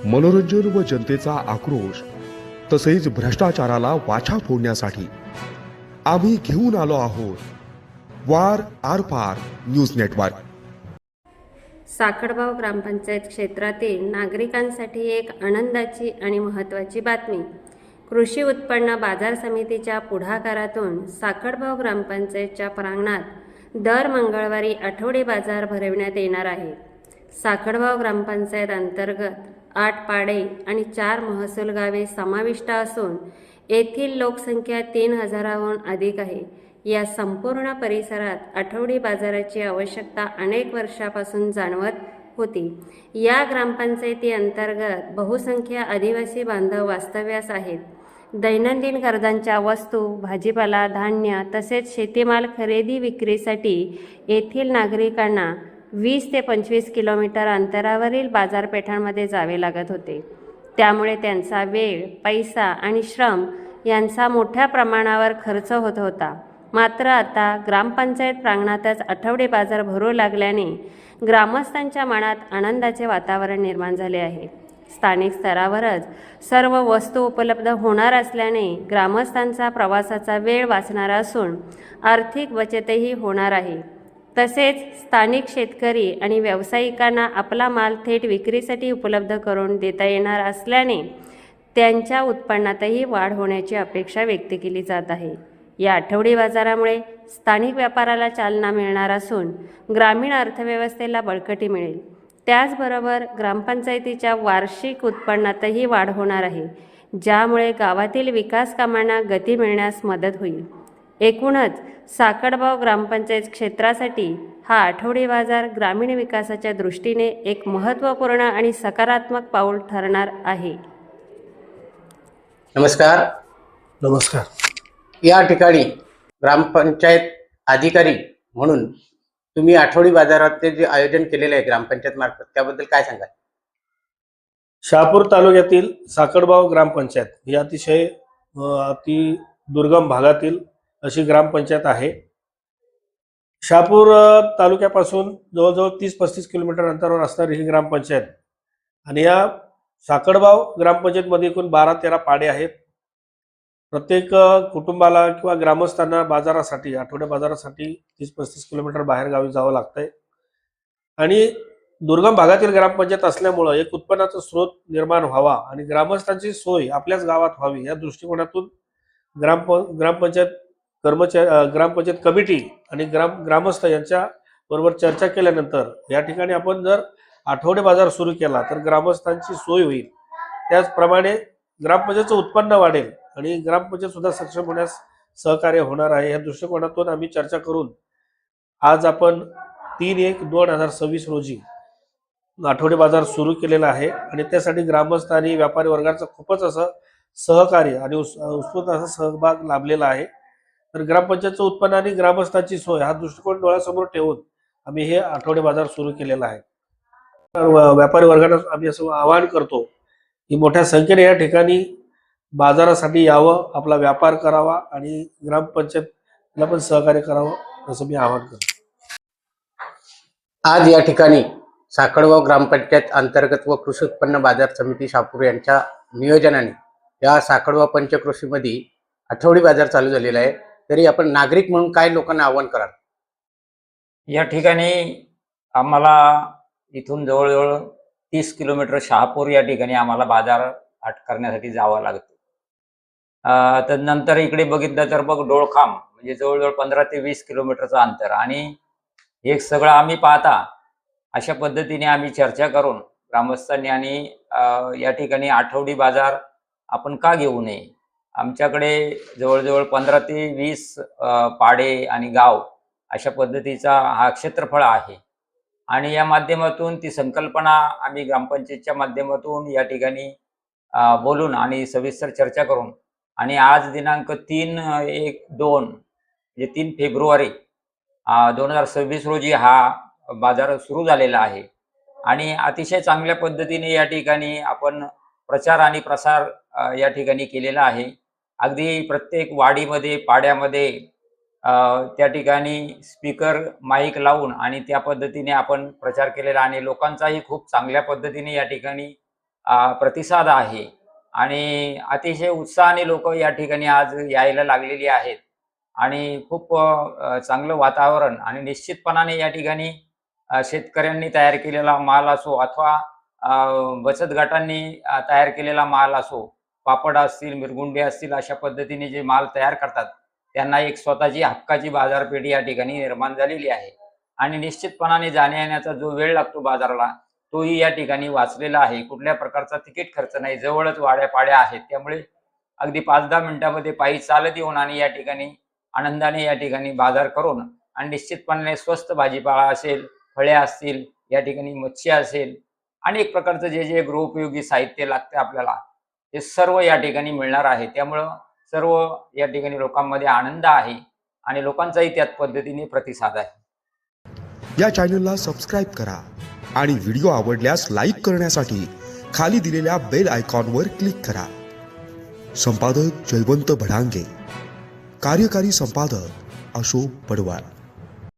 मनोरंजन व जनतेचा आक्रोश तसेच भ्रष्टाचाराला वाचा फोडण्यासाठी आम्ही घेऊन आलो आहोत वार आरपार न्यूज नेटवर्क। साखडगाव ग्रामपंचायत क्षेत्रातील नागरिकांसाठी एक आनंदाची आणि महत्त्वाची बातमी। कृषी उत्पन्न बाजार समितीच्या पुढाकारातून साखडगाव ग्रामपंचायतच्या प्रांगणात दर मंगळवारी आठवडी बाजार भरविण्यात येणार आहे। साखडगाव ग्रामपंचायत अंतर्गत 8 पाडे आणि 4 महसूल गावे समाविष्ट असून येथील लोकसंख्या 3000हून अधिक आहे। या संपूर्ण परिसरात आठवडी बाजाराची आवश्यकता अनेक वर्षापासून जाणवत होती। या ग्रामपंचायती अंतर्गत बहुसंख्य आदिवासी बांधव वास्तव्यास आहेत। दैनंदिन गरजांच्या वस्तू, भाजीपाला, धान्य तसेच शेतीमाल खरेदी विक्रीसाठी येथील नागरिकांना 20 ते 25 किलोमीटर अंतरावरील बाजारपेठांमध्ये जावे लागत होते। त्यामुळे त्यांचा वेळ, पैसा आणि श्रम यांचा मोठ्या प्रमाणावर खर्च होत होता। मात्र आता ग्रामपंचायत प्रांगणातच आठवडे बाजार भरू लागल्याने ग्रामस्थांच्या मनात आनंदाचे वातावरण निर्माण झाले आहे। स्थानिक स्तरावरच सर्व वस्तू उपलब्ध होणार असल्याने ग्रामस्थांचा प्रवासाचा वेळ वाचणार असून आर्थिक बचतही होणार आहे। तसेच स्थानिक शेतकरी आणि व्यावसायिकांना आपला माल थेट विक्रीसाठी उपलब्ध करून देता येणार असल्याने त्यांच्या उत्पन्नातही वाढ होण्याची अपेक्षा व्यक्त केली जात आहे। या आठवडी बाजारामुळे स्थानिक व्यापाराला चालना मिळणार असून ग्रामीण अर्थव्यवस्थेला बळकटी मिळेल। त्याचबरोबर ग्रामपंचायतीच्या वार्षिक उत्पन्नातही वाढ होणार आहे, ज्यामुळे गावातील विकास कामांना गती मिळण्यास मदत होईल। एकूणच साखडगाव ग्रामपंचायत क्षेत्रासाठी हा आठवडी बाजार ग्रामीण विकासाच्या दृष्टीने एक महत्त्वपूर्ण आणि सकारात्मक पाऊल ठरणार आहे। नमस्कार। नमस्कार। या ठिकाणी ग्रामपंचायत अधिकारी म्हणून तुम्ही आठवडी बाजाराचे जे आयोजन केलेले आहे ग्रामपंचायत मार्फत, त्याबद्दल काय सांगाल? शहापूर तालुक्यातील साखडगाव ग्रामपंचायत ही अतिशय अति दुर्गम भागातील अशी ग्रामपंचायत आहे। शहापूर तालुक्यापासून जवळजवळ 30-35 किलोमीटर अंतरावर असणारी ही ग्रामपंचायत आणि या साखडगाव ग्रामपंचायतमध्ये एकूण 12-13 पाडे आहेत। प्रत्येक कुटुंबाला किंवा ग्रामस्थांना बाजारासाठी, आठवड्या बाजारासाठी 30-35 किलोमीटर बाहेर गावी जावं लागतंय आणि दुर्गम भागातील ग्रामपंचायत असल्यामुळं एक उत्पन्नाचा स्रोत निर्माण व्हावा आणि ग्रामस्थांची सोय आपल्याच गावात व्हावी या दृष्टिकोनातून ग्रामपंचायत ग्रामपंचायत कमिटी आणि ग्रामस्थ यांच्या बरोबर चर्चा केल्यानंतर या ठिकाणी आपण जर आठवडे बाजार सुरू केला तर ग्रामस्थांची सोय होईल। त्याचप्रमाणे ग्रामपंचायतचं उत्पन्न वाढेल आणि ग्रामपंचायत सुद्धा सक्षम होण्यास सहकार्य होणार आहे। या दृष्टिकोनातून आम्ही चर्चा करून आज आपण 3/1/2026 रोजी आठवडे बाजार सुरू केलेला आहे आणि त्यासाठी ग्रामस्थ आणि व्यापारी वर्गाचा खूपच असं सहकार्य आणि उत्स्फूर्त असा सहभाग लाभलेला आहे। तर ग्रामपंचायतचं उत्पन्न आणि ग्रामस्थांची सोय हा दृष्टिकोन डोळ्यासमोर ठेवून आम्ही हे आठवडे बाजार सुरू केलेला आहे। व्यापारी वर्गाला आम्ही असं आवाहन करतो की मोठ्या संख्येने या ठिकाणी बाजारासाठी यावं, आपला व्यापार करावा आणि ग्रामपंचायतला पण सहकार्य करावं असं मी आवाहन करतो। आज या ठिकाणी साखडगाव ग्रामपंचायत अंतर्गत व कृषी उत्पन्न बाजार समिती शहापूर यांच्या नियोजनाने या साखडगाव पंचकृषीमध्ये आठवडी बाजार चालू झालेला आहे। तरी आपण नागरिक म्हणून काय लोकांना आवाहन कराल? या ठिकाणी आम्हाला इथून जवळजवळ 30 किलोमीटर शहापूर या ठिकाणी आम्हाला बाजार हाट करण्यासाठी जावं लागतं। तर नंतर इकडे बघितलं तर बघ डोळखाम म्हणजे जवळजवळ 15 ते 20 किलोमीटरचं अंतर आणि हे सगळं आम्ही पाहता अशा पद्धतीने आम्ही चर्चा करून ग्रामस्थांनी आणि या ठिकाणी आठवडी बाजार आपण का घेऊ नये। आमच्याकडे जवळजवळ 15 ते 20 पाडे आणि गाव अशा पद्धतीचा हा क्षेत्रफळ आहे आणि या माध्यमातून ती संकल्पना आम्ही ग्रामपंचायतच्या माध्यमातून या ठिकाणी बोलून आणि सविस्तर चर्चा करून आणि आज दिनांक 3/1/2 म्हणजे 3 फेब्रुवारी 2026 रोजी हा बाजार सुरू झालेला आहे आणि अतिशय चांगल्या पद्धतीने या ठिकाणी आपण प्रचार आणि प्रसार या ठिकाणी केलेला आहे। अगदी प्रत्येक वाडीमध्ये, पाड्यामध्ये त्या ठिकाणी स्पीकर, माईक लावून आणि त्या पद्धतीने आपण प्रचार केलेला आणि लोकांचाही खूप चांगल्या पद्धतीने या ठिकाणी प्रतिसाद आहे आणि अतिशय उत्साहाने लोक या ठिकाणी आज यायला लागलेली आहेत आणि खूप चांगलं वातावरण आणि निश्चितपणाने या ठिकाणी शेतकऱ्यांनी तयार केलेला माल असो अथवा बचत गटांनी तयार केलेला माल असो, पापड असतील, मिरगुंडे असतील, अशा पद्धतीने जे माल तयार करतात त्यांना एक स्वतःची हक्काची बाजारपेठ या ठिकाणी निर्माण झालेली आहे आणि निश्चितपणाने जाण्या येण्याचा जो वेळ लागतो बाजाराला तोही या ठिकाणी वाचलेला आहे. कुठल्या प्रकारचा तिकीट खर्च नाही, जवळच वाड्या पाड्या आहेत, त्यामुळे अगदी 5-10 मिनिटांमध्ये पायी चालत येऊन आणि या ठिकाणी आनंदाने या ठिकाणी बाजार करून आणि निश्चितपणे स्वस्त भाजीपाला असेल, फळे असतील, या ठिकाणी मच्छी असेल, अनेक प्रकारचं जे जे गृहोपयोगी साहित्य लागते आपल्याला हे सर्व या ठिकाणी मिळणार आहे. त्यामुळं सर्व या ठिकाणी लोकांमध्ये आनंद आहे आणि लोकांचाही त्याच पद्धतीने प्रतिसाद आहे. या चॅनलला सबस्क्राईब करा आणि व्हिडिओ आवडल्यास लाईक करण्यासाठी खाली दिलेल्या बेल आयकॉनवर क्लिक करा. संपादक जयवंत भडांगे, कार्यकारी संपादक अशोक पडवाळ.